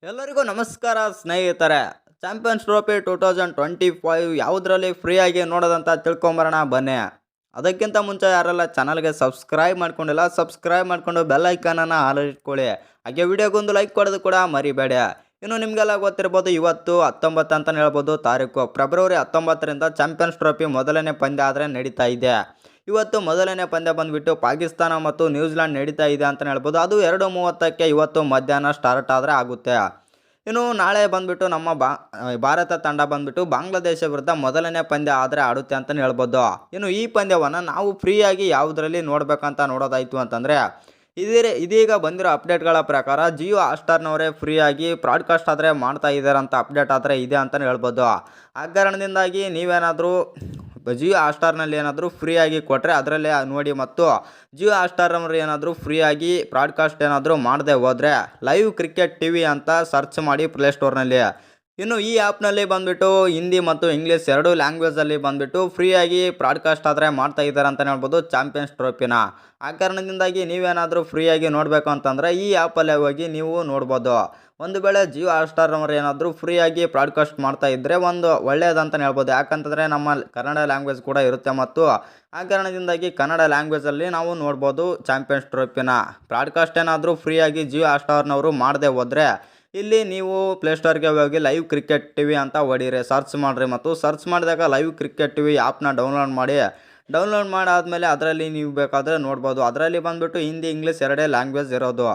ಎಲ್ಲರಿಗೂ ನಮಸ್ಕಾರ ಸ್ನೇಹಿತರೆ. ಚಾಂಪಿಯನ್ಸ್ ಟ್ರೋಫಿ 2025 ಯಾವುದರಲ್ಲಿ ಫ್ರೀಯಾಗಿ ನೋಡೋದಂತ ತಿಳ್ಕೊಂಬರೋಣ ಬನ್ನಿ. ಅದಕ್ಕಿಂತ ಮುಂಚೆ ಯಾರೆಲ್ಲ ಚಾನಲ್ಗೆ ಸಬ್ಸ್ಕ್ರೈಬ್ ಮಾಡ್ಕೊಂಡಿಲ್ಲ, ಸಬ್ಸ್ಕ್ರೈಬ್ ಮಾಡ್ಕೊಂಡು ಬೆಲ್ ಐಕಾನನ್ನು ಆಲ್ ಇಟ್ಕೊಳ್ಳಿ. ಹಾಗೆ ವಿಡಿಯೋಗೊಂದು ಲೈಕ್ ಕೊಡೋದು ಕೂಡ ಮರಿಬೇಡಿ. ಇನ್ನು ನಿಮಗೆಲ್ಲ ಗೊತ್ತಿರ್ಬೋದು, ಇವತ್ತು 19 ಅಂತಲೇ ಹೇಳ್ಬೋದು ತಾರೀಕು. ಫೆಬ್ರವರಿ 19ರಿಂದ ಚಾಂಪಿಯನ್ಸ್ ಟ್ರೋಫಿ ಮೊದಲನೇ ಪಂದ್ಯ ಆದರೆ ನಡೀತಾ ಇದೆ. ಇವತ್ತು ಮೊದಲನೇ ಪಂದ್ಯ ಬಂದುಬಿಟ್ಟು ಪಾಕಿಸ್ತಾನ ಮತ್ತು ನ್ಯೂಜಿಲೆಂಡ್ ನಡೀತಾ ಇದೆ ಅಂತಲೇ ಹೇಳ್ಬೋದು. ಅದು 2:30ಕ್ಕೆ ಇವತ್ತು ಮಧ್ಯಾಹ್ನ ಸ್ಟಾರ್ಟ್ ಆದರೆ ಆಗುತ್ತೆ. ಇನ್ನು ನಾಳೆ ಬಂದುಬಿಟ್ಟು ನಮ್ಮ ಭಾರತ ತಂಡ ಬಂದುಬಿಟ್ಟು ಬಾಂಗ್ಲಾದೇಶ ವಿರುದ್ಧ ಮೊದಲನೇ ಪಂದ್ಯ ಆದರೆ ಆಡುತ್ತೆ ಅಂತಲೇ ಹೇಳ್ಬೋದು. ಇನ್ನು ಈ ಪಂದ್ಯವನ್ನು ನಾವು ಫ್ರೀಯಾಗಿ ಯಾವುದರಲ್ಲಿ ನೋಡಬೇಕಂತ ನೋಡೋದಾಯಿತು ಅಂತಂದರೆ, ಇದೀಗ ಬಂದಿರೋ ಅಪ್ಡೇಟ್ಗಳ ಪ್ರಕಾರ ಜಿಯೋ ಹಾಟ್‌ಸ್ಟಾರ್ನವರೇ ಫ್ರೀಯಾಗಿ ಬ್ರಾಡ್ಕಾಸ್ಟ್ ಆದರೆ ಮಾಡ್ತಾ ಇದ್ದಾರೆ ಅಂತ ಅಪ್ಡೇಟ್ ಆದರೆ ಇದೆ ಅಂತಲೇ ಹೇಳ್ಬೋದು. ಆ ಕಾರಣದಿಂದಾಗಿ ನೀವೇನಾದರೂ ಜಿಯೋ ಹಾಟ್‌ಸ್ಟಾರ್ನಲ್ಲಿ ಏನಾದರೂ ಫ್ರೀಯಾಗಿ ಕೊಟ್ಟರೆ ಅದರಲ್ಲೇ ನೋಡಿ, ಮತ್ತು ಜಿಯೋ ಹಾಟ್‌ಸ್ಟಾರ್ನವರು ಏನಾದರೂ ಫ್ರೀಯಾಗಿ ಬ್ರಾಡ್ಕಾಸ್ಟ್ ಏನಾದರೂ ಮಾಡದೆ ಹೋದರೆ ಲೈವ್ ಕ್ರಿಕೆಟ್ ಟಿವಿ ಅಂತ ಸರ್ಚ್ ಮಾಡಿ ಪ್ಲೇಸ್ಟೋರ್ನಲ್ಲಿ. ಇನ್ನು ಈ ಆ್ಯಪ್ನಲ್ಲಿ ಬಂದುಬಿಟ್ಟು ಹಿಂದಿ ಮತ್ತು ಇಂಗ್ಲೀಷ್ ಎರಡೂ ಲ್ಯಾಂಗ್ವೇಜಲ್ಲಿ ಬಂದುಬಿಟ್ಟು ಫ್ರೀಯಾಗಿ ಬ್ರಾಡ್ಕಾಸ್ಟ್ ಆದರೆ ಮಾಡ್ತಾ ಇದ್ದಾರೆ ಅಂತಲೇ ಹೇಳ್ಬೋದು ಚಾಂಪಿಯನ್ಸ್ ಟ್ರೋಫಿನ. ಆ ಕಾರಣದಿಂದಾಗಿ ನೀವೇನಾದರೂ ಫ್ರೀಯಾಗಿ ನೋಡಬೇಕು ಅಂತಂದರೆ ಈ ಆ್ಯಪಲ್ಲೇ ಹೋಗಿ ನೀವು ನೋಡ್ಬೋದು. ಒಂದು ವೇಳೆ ಜಿಯೋ ಹಾಟ್‌ಸ್ಟಾರ್ನವರು ಏನಾದರೂ ಫ್ರೀಯಾಗಿ ಬ್ರಾಡ್ಕಾಸ್ಟ್ ಮಾಡ್ತಾ ಇದ್ದರೆ ಒಂದು ಒಳ್ಳೆಯದಂತಲೇ ಹೇಳ್ಬೋದು. ಯಾಕಂತಂದರೆ ನಮ್ಮ ಕನ್ನಡ ಲ್ಯಾಂಗ್ವೇಜ್ ಕೂಡ ಇರುತ್ತೆ, ಮತ್ತು ಆ ಕಾರಣದಿಂದಾಗಿ ಕನ್ನಡ ಲ್ಯಾಂಗ್ವೇಜಲ್ಲಿ ನಾವು ನೋಡ್ಬೋದು ಚಾಂಪಿಯನ್ಸ್ ಟ್ರೋಫಿನ. ಬ್ರಾಡ್ಕಾಸ್ಟ್ ಏನಾದರೂ ಫ್ರೀಯಾಗಿ ಜಿಯೋ ಹಾಟ್‌ಸ್ಟಾರ್ನವರು ಮಾಡದೆ ಹೋದರೆ ಇಲ್ಲಿ ನೀವು ಪ್ಲೇಸ್ಟೋರ್ಗೆ ಹೋಗಿ ಲೈವ್ ಕ್ರಿಕೆಟ್ ಟಿವಿ ಅಂತ ಹೊಡೀರಿ, ಸರ್ಚ್ ಮಾಡಿರಿ, ಮತ್ತು ಸರ್ಚ್ ಮಾಡಿದಾಗ ಲೈವ್ ಕ್ರಿಕೆಟ್ ಟಿವಿ ಆ್ಯಪ್ನ ಡೌನ್ಲೋಡ್ ಮಾಡಾದಮೇಲೆ ಅದರಲ್ಲಿ ನೀವು ಬೇಕಾದರೆ ನೋಡ್ಬೋದು. ಅದರಲ್ಲಿ ಬಂದುಬಿಟ್ಟು ಹಿಂದಿ ಇಂಗ್ಲೀಷ್ ಎರಡೇ ಲ್ಯಾಂಗ್ವೇಜ್ ಇರೋದು.